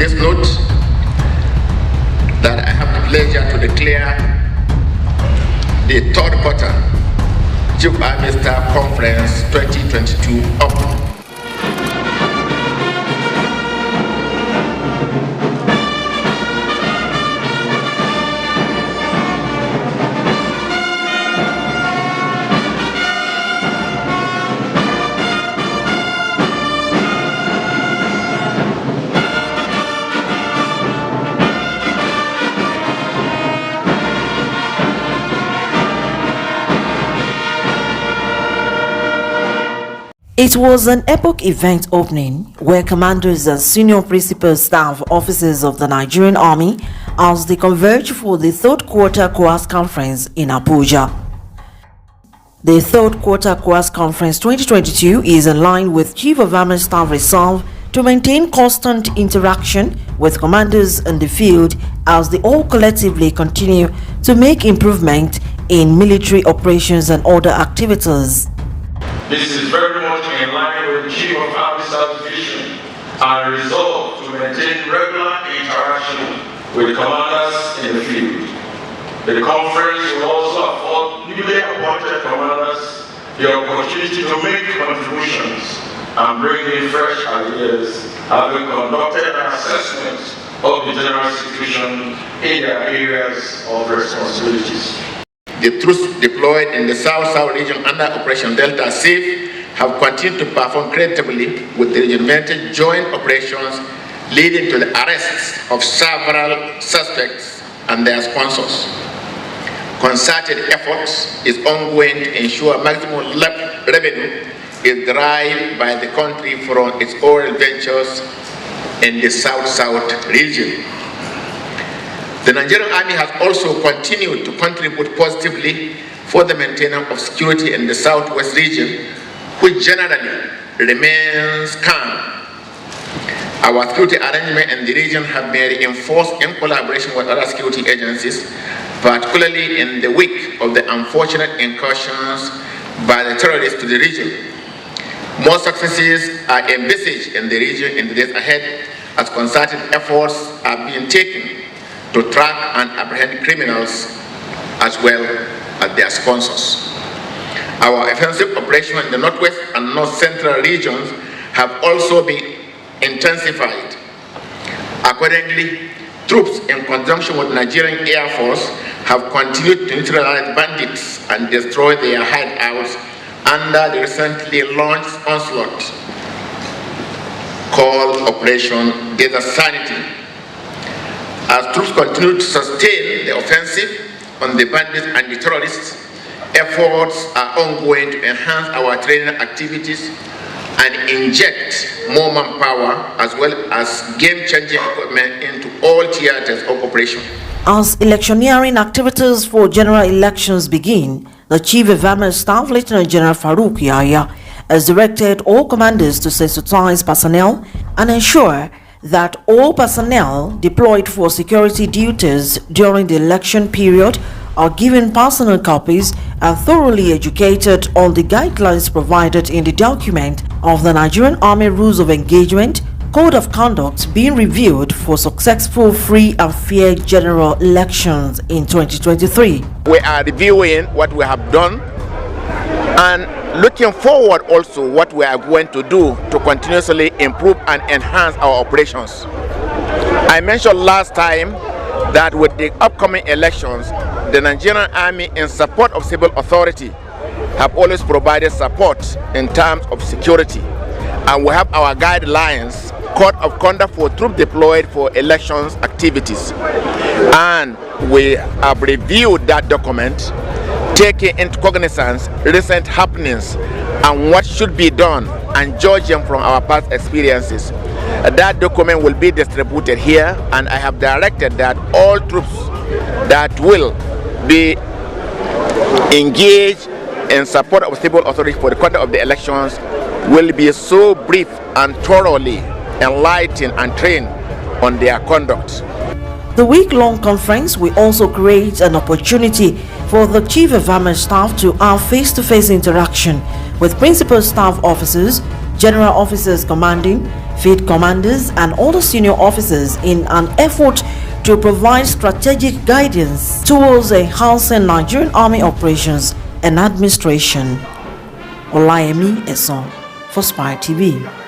this note that I have the pleasure to declare the third quarter Chief Army Staff Conference 2022 open. It was an epoch event opening where commanders and senior principal staff officers of the Nigerian Army as they converge for the third quarter COAS conference in Abuja. The third quarter COAS conference 2022 is in line with Chief of Army Staff resolve to maintain constant interaction with commanders in the field as they all collectively continue to make improvement in military operations and other activities. This is very much in line with the Chief of Army Staff's vision and resolve to maintain regular interaction with commanders in the field. The conference will also afford newly appointed commanders the opportunity to make contributions and bring in fresh ideas, having conducted an assessment of the general situation in their areas of responsibilities. The troops deployed in the South-South region under Operation Delta Safe have continued to perform creditably with the regimented joint operations leading to the arrests of several suspects and their sponsors. Concerted efforts is ongoing to ensure maximum revenue is derived by the country from its oil ventures in the South-South region. The Nigerian Army has also continued to contribute positively for the maintenance of security in the Southwest region, which generally remains calm. Our security arrangements in the region have been reinforced in collaboration with other security agencies, particularly in the wake of the unfortunate incursions by the terrorists to the region. More successes are envisaged in the region in the days ahead as concerted efforts are being taken to track and apprehend criminals as well as their sponsors. Our offensive operations in the Northwest and North Central regions have also been intensified. Accordingly, troops in conjunction with Nigerian Air Force have continued to neutralize bandits and destroy their hideouts under the recently launched onslaught called Operation Desert Sanity. As troops continue to sustain the offensive on the bandits and the terrorists, efforts are ongoing to enhance our training activities and inject more manpower as well as game-changing equipment into all theaters of operation. As electioneering activities for general elections begin, the Chief of Army Staff, Lieutenant General Yahaya, has directed all commanders to sensitize personnel and ensure that all personnel deployed for security duties during the election period are given personal copies and thoroughly educated on the guidelines provided in the document of the Nigerian Army Rules of Engagement Code of Conduct being reviewed for successful, free and fair general elections in 2023. We are reviewing what we have done and looking forward also what we are going to do to continuously improve and enhance our operations. I mentioned last time that with the upcoming elections, the Nigerian Army, in support of civil authority, have always provided support in terms of security. And we have our guidelines, Code of Conduct for troops deployed for elections activities. And we have reviewed that document, taking into cognizance recent happenings and what should be done and judging from our past experiences. That document will be distributed here, and I have directed that all troops that will be engaged in support of civil authority for the conduct of the elections will be so brief and thoroughly enlightened and trained on their conduct. The week-long conference will also create an opportunity for the Chief of Army Staff to have face-to-face interaction with principal staff officers, general officers commanding, field commanders and other senior officers in an effort to provide strategic guidance towards enhancing Nigerian Army operations and administration. Olayemi Eson for Spire TV.